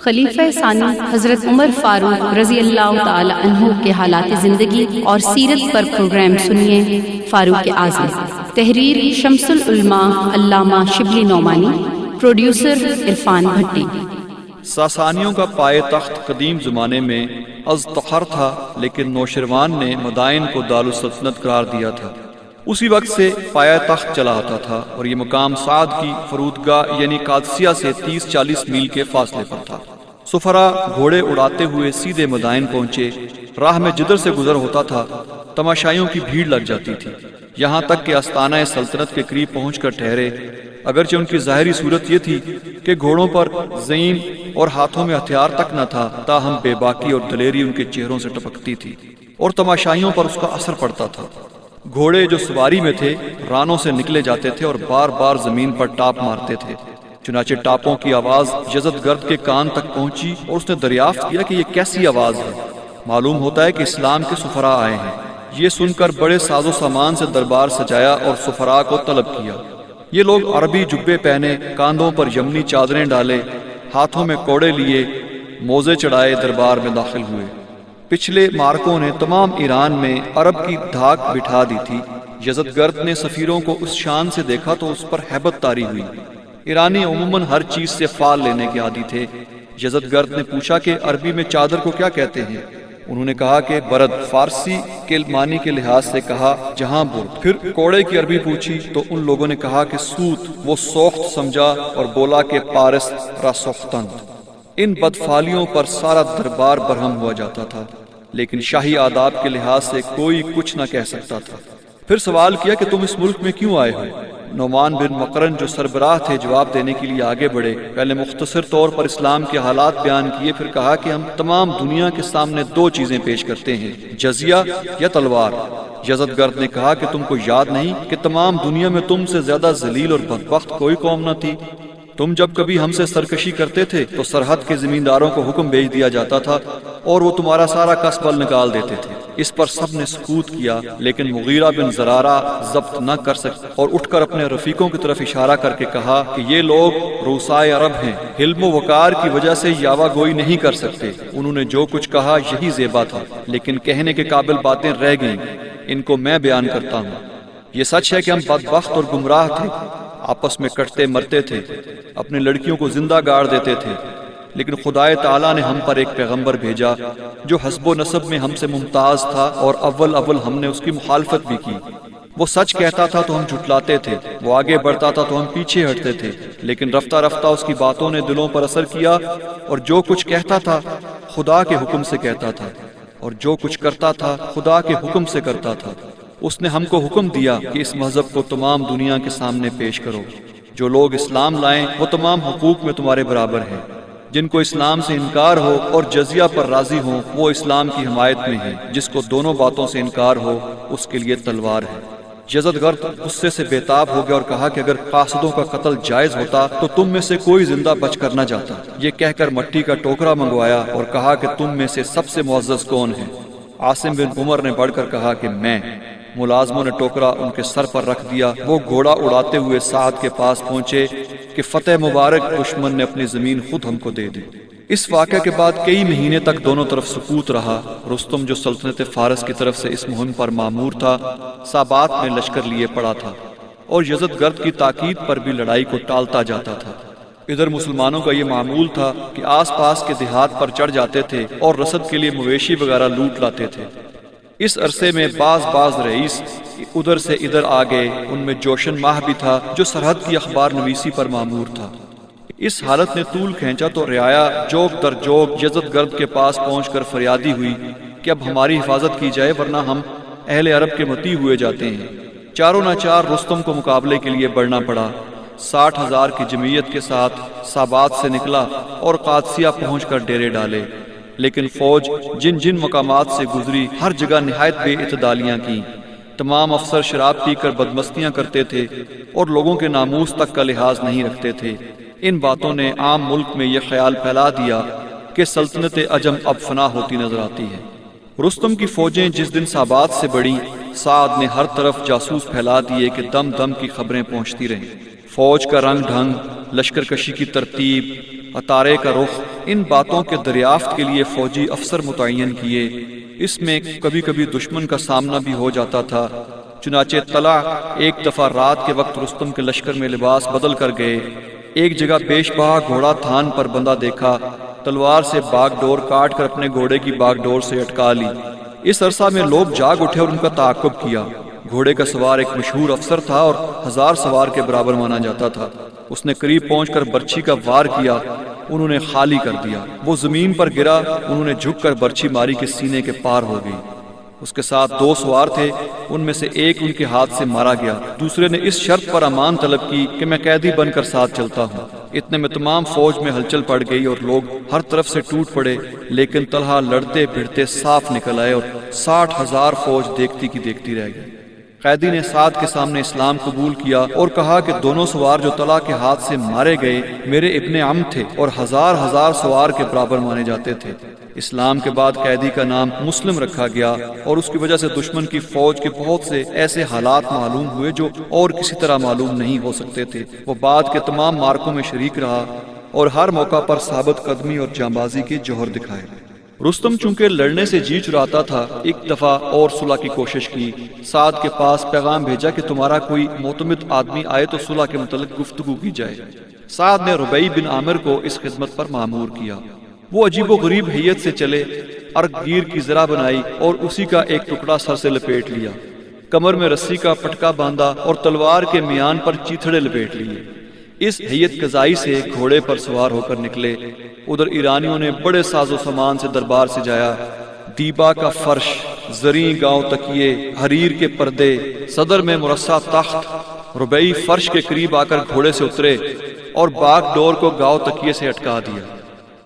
خلیفہ ثانی حضرت عمر فاروق رضی اللہ تعالی عنہ کے حالات زندگی اور سیرت پر پروگرام سنیے۔ فاروق اعظم، تحریر شمس العلماء علامہ شبلی نعمانی، پروڈیوسر عرفان بھٹی۔ ساسانیوں کا پائے تخت قدیم زمانے میں ازتخر تھا، لیکن نوشروان نے مدائن کو دارالسلطنت قرار دیا تھا۔ اسی وقت سے پایا تخت چلا آتا تھا اور یہ مقام سعد کی فرودگاہ یعنی قادسیہ سے 30-40 میل کے فاصلے پر تھا۔ سفرا گھوڑے اڑاتے ہوئے سیدھے مدائن پہنچے۔ راہ میں جدر سے گزر ہوتا تھا، تماشائیوں کی بھیڑ لگ جاتی تھی، یہاں تک کہ آستانہ سلطنت کے قریب پہنچ کر ٹھہرے۔ اگرچہ ان کی ظاہری صورت یہ تھی کہ گھوڑوں پر زین اور ہاتھوں میں ہتھیار تک نہ تھا، تاہم بے باکی اور دلیری ان کے چہروں سے ٹپکتی تھی اور تماشائیوں پر اس کا اثر پڑتا تھا۔ گھوڑے جو سواری میں تھے رانوں سے نکلے جاتے تھے اور بار بار زمین پر ٹاپ مارتے تھے۔ چنانچہ ٹاپوں کی آواز یزدگرد کے کان تک پہنچی اور اس نے دریافت کیا کہ یہ کیسی آواز ہے۔ معلوم ہوتا ہے کہ اسلام کے سفراء آئے ہیں۔ یہ سن کر بڑے ساز و سامان سے دربار سجایا اور سفراء کو طلب کیا۔ یہ لوگ عربی جبے پہنے، کاندھوں پر یمنی چادریں ڈالے، ہاتھوں میں کوڑے لیے، موزے چڑھائے دربار میں داخل ہوئے۔ پچھلے مارکوں نے تمام ایران میں عرب کی دھاک بٹھا دی تھی۔ یزدگرد نے سفیروں کو اس شان سے دیکھا تو اس پر ہیبت طاری ہوئی۔ ایرانی عموماً ہر چیز سے فال لینے کے عادی تھے۔ یزدگرد نے پوچھا کہ عربی میں چادر کو کیا کہتے ہیں؟ انہوں نے کہا کہ برد۔ فارسی کے معنی کے لحاظ سے کہا جہاں برد۔ پھر کوڑے کی عربی پوچھی تو ان لوگوں نے کہا کہ سوت۔ وہ سوخت سمجھا اور بولا کہ پارس را سوختند۔ ان بدفالیوں پر سارا دربار برہم ہوا جاتا تھا، لیکن شاہی آداب کے لحاظ سے کوئی کچھ نہ کہہ سکتا تھا۔ پھر سوال کیا کہ تم اس ملک میں کیوں آئے ہو؟ نعمان بن مقرن جو سربراہ تھے جواب دینے کے لیے آگے بڑھے۔ پہلے مختصر طور پر اسلام کے حالات بیان کیے، پھر کہا کہ ہم تمام دنیا کے سامنے دو چیزیں پیش کرتے ہیں، جزیہ یا تلوار۔ یزدگرد نے کہا کہ تم کو یاد نہیں کہ تمام دنیا میں تم سے زیادہ ذلیل اور بدبخت کوئی قوم نہ تھی؟ تم جب کبھی ہم سے سرکشی کرتے تھے تو سرحد کے زمینداروں کو حکم بھیج دیا جاتا تھا اور وہ تمہارا سارا کسبل نکال دیتے تھے۔ اس پر سب نے سکوت کیا، لیکن مغیرہ بن زرارہ ضبط نہ کر سکے اور اٹھ کر اپنے رفیقوں کی طرف اشارہ کر کے کہا کہ یہ لوگ روسائے عرب ہیں، حلم و وقار کی وجہ سے یاوہ گوئی نہیں کر سکتے۔ انہوں نے جو کچھ کہا یہی زیبا تھا، لیکن کہنے کے قابل باتیں رہ گئیں، ان کو میں بیان کرتا ہوں۔ یہ سچ ہے کہ ہم بدبخت اور گمراہ تھے، آپس میں کٹتے مرتے تھے، اپنی لڑکیوں کو زندہ گاڑ دیتے تھے، لیکن خدائے تعالیٰ نے ہم پر ایک پیغمبر بھیجا جو حسب و نسب میں ہم سے ممتاز تھا، اور اول ہم نے اس کی مخالفت بھی کی۔ وہ سچ کہتا تھا تو ہم جھٹلاتے تھے، وہ آگے بڑھتا تھا تو ہم پیچھے ہٹتے تھے، لیکن رفتہ رفتہ اس کی باتوں نے دلوں پر اثر کیا، اور جو کچھ کہتا تھا خدا کے حکم سے کہتا تھا، اور جو کچھ کرتا تھا خدا کے حکم سے کرتا تھا۔ اس نے ہم کو حکم دیا کہ اس مذہب کو تمام دنیا کے سامنے پیش کرو۔ جو لوگ اسلام لائیں وہ تمام حقوق میں تمہارے برابر ہیں۔ جن کو اسلام سے انکار ہو اور جزیہ پر راضی ہوں وہ اسلام کی حمایت میں ہیں، جس کو دونوں باتوں سے انکار ہو اس کے لیے تلوار ہے۔ یزدگرد غصے سے بےتاب ہو گیا اور کہا کہ اگر قاصدوں کا قتل جائز ہوتا تو تم میں سے کوئی زندہ بچ کر نہ جاتا۔ یہ کہہ کر مٹی کا ٹوکرا منگوایا اور کہا کہ تم میں سے سب سے معزز کون ہے؟ عاصم بن عمر نے بڑھ کر کہا کہ میں۔ ملازموں نے ٹوکرا ان کے سر پر رکھ دیا۔ وہ گھوڑا اڑاتے ہوئے سعد کے پاس پہنچے کہ فتح مبارک، دشمن نے اپنی زمین خود ہم کو دے دی۔ اس واقعہ کے بعد کئی مہینے تک دونوں طرف سکوت رہا۔ رستم جو سلطنت فارس کی طرف سے اس مہم پر مامور تھا، سابات میں لشکر لیے پڑا تھا اور یزدگرد کی تاکید پر بھی لڑائی کو ٹالتا جاتا تھا۔ ادھر مسلمانوں کا یہ معمول تھا کہ آس پاس کے دیہات پر چڑھ جاتے تھے اور رسد کے لیے مویشی وغیرہ لوٹ لاتے تھے۔ اس عرصے میں بعض رئیس ادھر سے ادھر آ گئے۔ ان میں جوشن ماہ بھی تھا جو سرحد کی اخبار نویسی پر مامور تھا۔ اس حالت نے طول کھینچا تو رعایا جوگ در جوگ یزدگرد کے پاس پہنچ کر فریادی ہوئی کہ اب ہماری حفاظت کی جائے ورنہ ہم اہل عرب کے متی ہوئے جاتے ہیں۔ چاروں ناچار رستم کو مقابلے کے لیے بڑھنا پڑا۔ 60,000 کی جمعیت کے ساتھ سابات سے نکلا اور قادسیہ پہنچ کر ڈیرے ڈالے، لیکن فوج جن جن مقامات سے گزری ہر جگہ نہایت بے اعتدالیاں کی۔ تمام افسر شراب پی کر بدمستیاں کرتے تھے اور لوگوں کے ناموس تک کا لحاظ نہیں رکھتے تھے۔ ان باتوں نے عام ملک میں یہ خیال پھیلا دیا کہ سلطنت عجم اب فنا ہوتی نظر آتی ہے۔ رستم کی فوجیں جس دن سابات سے بڑھیں، سعد نے ہر طرف جاسوس پھیلا دیے کہ دم دم کی خبریں پہنچتی رہیں۔ فوج کا رنگ ڈھنگ، لشکر کشی کی ترتیب، عطارے کا رخ ان باتوں کے دریافت کے لیے فوجی افسر متعین کیے۔ اس میں کبھی کبھی دشمن کا سامنا بھی ہو جاتا تھا۔ چنانچہ طلحہ ایک دفعہ رات کے وقت رستم کے لشکر میں لباس بدل کر گئے۔ ایک جگہ پیش بہا گھوڑا تھان پر بندہ دیکھا، تلوار سے باغ ڈور کاٹ کر اپنے گھوڑے کی باغ ڈور سے اٹکا لی۔ اس عرصہ میں لوگ جاگ اٹھے اور ان کا تعاقب کیا۔ گھوڑے کا سوار ایک مشہور افسر تھا اور 1000 سوار کے برابر مانا جاتا تھا۔ اس نے قریب پہنچ کر برچھی کا وار کیا، انہوں نے خالی کر دیا۔ وہ زمین پر گرا، انہوں نے جھک کر برچھی ماری کے سینے کے پار ہو گئی۔ اس کے ساتھ 2 سوار تھے، ان میں سے ایک ان کے ہاتھ سے مارا گیا، دوسرے نے اس شرط پر امان طلب کی کہ میں قیدی بن کر ساتھ چلتا ہوں۔ اتنے میں تمام فوج میں ہلچل پڑ گئی اور لوگ ہر طرف سے ٹوٹ پڑے، لیکن طلحہ لڑتے بھڑتے صاف نکل آئے اور 60,000 فوج دیکھتی کی دیکھتی رہ گئی۔ قیدی نے سعد کے سامنے اسلام قبول کیا اور کہا کہ دونوں سوار جو طلحہ کے ہاتھ سے مارے گئے میرے ابن عم تھے اور 1000 سوار کے برابر مانے جاتے تھے۔ اسلام کے بعد قیدی کا نام مسلم رکھا گیا اور اس کی وجہ سے دشمن کی فوج کے بہت سے ایسے حالات معلوم ہوئے جو اور کسی طرح معلوم نہیں ہو سکتے تھے۔ وہ بعد کے تمام مارکوں میں شریک رہا اور ہر موقع پر ثابت قدمی اور جانبازی کے جوہر دکھائے۔ رستم چونکہ لڑنے سے جی چراتا تھا، ایک دفعہ اور صلح کی کوشش کی۔ سعد کے پاس پیغام بھیجا کہ تمہارا کوئی معتمد آدمی آئے تو صلح کے متعلق گفتگو کی جائے۔ سعد نے ربیع بن عامر کو اس خدمت پر مامور کیا۔ وہ عجیب و غریب حیت سے چلے، ارگ گیر کی زرہ بنائی اور اسی کا ایک ٹکڑا سر سے لپیٹ لیا، کمر میں رسی کا پٹکا باندھا اور تلوار کے میان پر چیتھڑے لپیٹ لیے۔ اس حیت قضائی سے گھوڑے پر سوار ہو کر نکلے۔ ادھر ایرانیوں نے بڑے ساز و سامان سے دربار سجایا، دیبا کا فرش، زریں گاؤں تکیے، حریر کے پردے، صدر میں مرصع تخت۔ ربیع فرش کے قریب آ کر گھوڑے سے اترے اور باغ ڈور کو گاؤں تکیے سے اٹکا دیا۔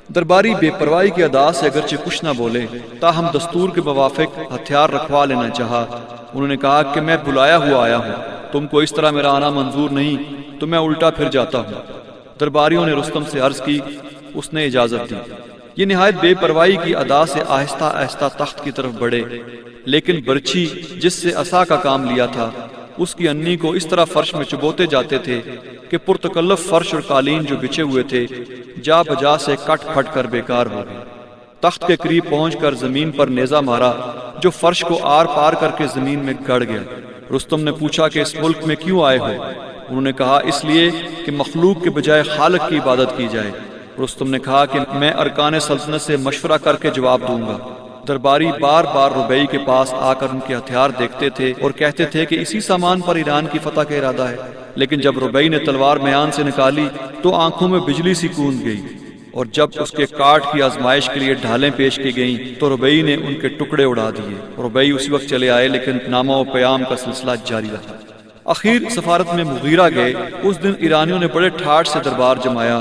درباری بے پرواہی کی ادا سے اگرچہ کچھ نہ بولے، تاہم دستور کے موافق ہتھیار رکھوا لینا چاہا۔ انہوں نے کہا کہ میں بلایا ہوا آیا ہوں، تم کو اس طرح میرا آنا منظور نہیں تو میں الٹا پھر جاتا ہوں۔ درباریوں نے رستم سے عرض کی، اس نے اجازت دی۔ یہ نہایت بے پرواہی کی ادا سے آہستہ آہستہ تخت کی طرف بڑھے، لیکن برچھی جس سے عصا کا کام لیا تھا اس کی انی کو اس طرح فرش میں چبوتے جاتے تھے کہ پرتکلف فرش اور قالین جو بچھے ہوئے تھے جا بجا سے کٹ پھٹ کر بیکار ہو گئے۔ تخت کے قریب پہنچ کر زمین پر نیزہ مارا جو فرش کو آر پار کر کے زمین میں گڑ گیا۔ رستم نے پوچھا کہ اس ملک میں کیوں آئے ہو؟ انہوں نے کہا اس لیے کہ مخلوق کے بجائے خالق کی عبادت کی جائے۔ رستم نے کہا کہ میں ارکان سلطنت سے مشورہ کر کے جواب دوں گا۔ درباری بار بار ربیع کے پاس آ کر ان کے ہتھیار دیکھتے تھے اور کہتے تھے کہ اسی سامان پر ایران کی فتح کا ارادہ ہے، لیکن جب ربیع نے تلوار میان سے نکالی تو آنکھوں میں بجلی سی کوند گئی، اور جب اس کے کاٹ کی آزمائش کے لیے ڈھالیں پیش کی گئیں تو ربیع نے ان کے ٹکڑے اڑا دیے۔ ربیع اسی وقت چلے آئے، لیکن نامہ و پیام کا سلسلہ جاری رہا۔ اخیر سفارت میں مغیرہ گئے۔ اس دن ایرانیوں نے بڑے ٹھاٹ سے دربار جمایا۔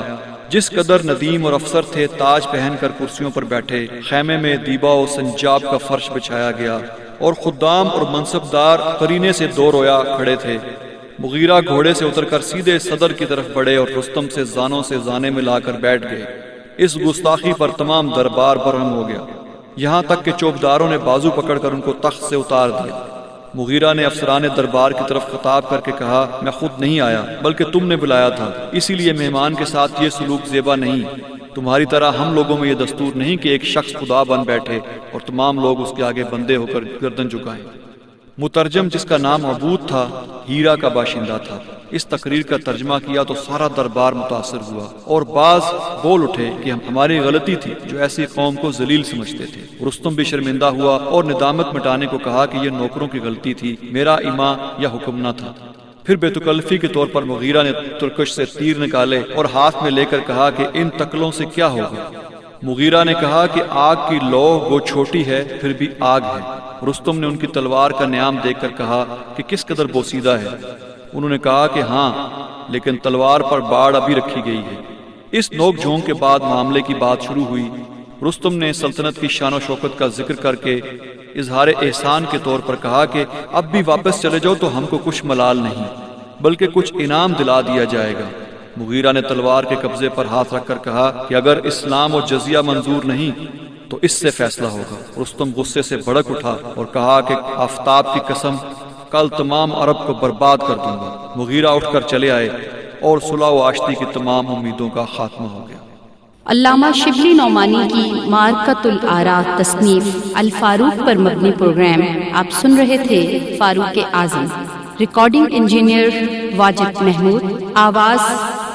جس قدر ندیم اور افسر تھے تاج پہن کر کرسیوں پر بیٹھے، خیمے میں دیبا و سنجاب کا فرش بچھایا گیا اور خدام اور منصبدار قرینے سے دو رویا کھڑے تھے۔ مغیرہ گھوڑے سے اتر کر سیدھے صدر کی طرف بڑھے اور رستم سے زانوں سے زانے ملا کر بیٹھ گئے۔ اس گستاخی پر تمام دربار برہم ہو گیا، یہاں تک کہ چوبداروں نے بازو پکڑ کر ان کو تخت سے اتار دیا۔ مغیرہ نے افسران دربار کی طرف خطاب کر کے کہا، میں خود نہیں آیا بلکہ تم نے بلایا تھا، اسی لیے مہمان کے ساتھ یہ سلوک زیبا نہیں۔ تمہاری طرح ہم لوگوں میں یہ دستور نہیں کہ ایک شخص خدا بن بیٹھے اور تمام لوگ اس کے آگے بندے ہو کر گردن جھکائیں۔ مترجم جس کا نام عبود تھا، ہیرا کا باشندہ تھا۔ اس تقریر کا ترجمہ کیا تو سارا دربار متاثر ہوا اور بعض بول اٹھے کہ ہماری غلطی تھی جو ایسی قوم کو ذلیل سمجھتے تھے۔ رستم بھی شرمندہ ہوا اور ندامت مٹانے کو کہا کہ یہ نوکروں کی غلطی تھی، میرا ایما یا حکم نہ تھا۔ پھر بے تکلفی کے طور پر مغیرہ نے ترکش سے تیر نکالے اور ہاتھ میں لے کر کہا کہ ان تکلوں سے کیا ہوگا؟ مغیرہ نے کہا کہ آگ کی لو وہ چھوٹی ہے پھر بھی آگ ہے۔ رستم نے ان کی تلوار کا نیام دیکھ کر کہا کہ کس قدر بوسیدہ ہے؟ انہوں نے کہا کہ ہاں، لیکن تلوار پر باڑ ابھی رکھی گئی ہے۔ اس نوک جھونک کے بعد معاملے کی بات شروع ہوئی۔ رستم نے سلطنت کی شان و شوکت کا ذکر کر کے اظہار احسان کے طور پر کہا کہ اب بھی واپس چلے جاؤ تو ہم کو کچھ ملال نہیں بلکہ کچھ انعام دلا دیا جائے گا۔ مغیرہ نے تلوار کے قبضے پر ہاتھ رکھ کر کہا کہ اگر اسلام و جزیہ منظور نہیں تو اس سے فیصلہ ہوگا۔ رستم غصے سے بھڑک اٹھا اور کہا کہ آفتاب کی قسم، کل تمام عرب کو برباد کر دوں گا۔ مغیرہ اٹھ کر چلے آئے اور صلح و آشتی کی تمام امیدوں کا خاتمہ ہو گیا۔ علامہ شبلی نعمانی کی معرکۃ الآراء تصنیف الفاروق پر مبنی پروگرام آپ سن رہے تھے فاروق اعظم۔ ریکارڈنگ انجینئر واجد محمود، آواز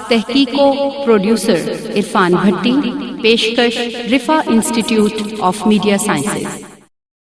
تحقیق و پروڈیوسر عرفان بھٹی، پیشکش رفا انسٹیٹیوٹ آف میڈیا سائنسز۔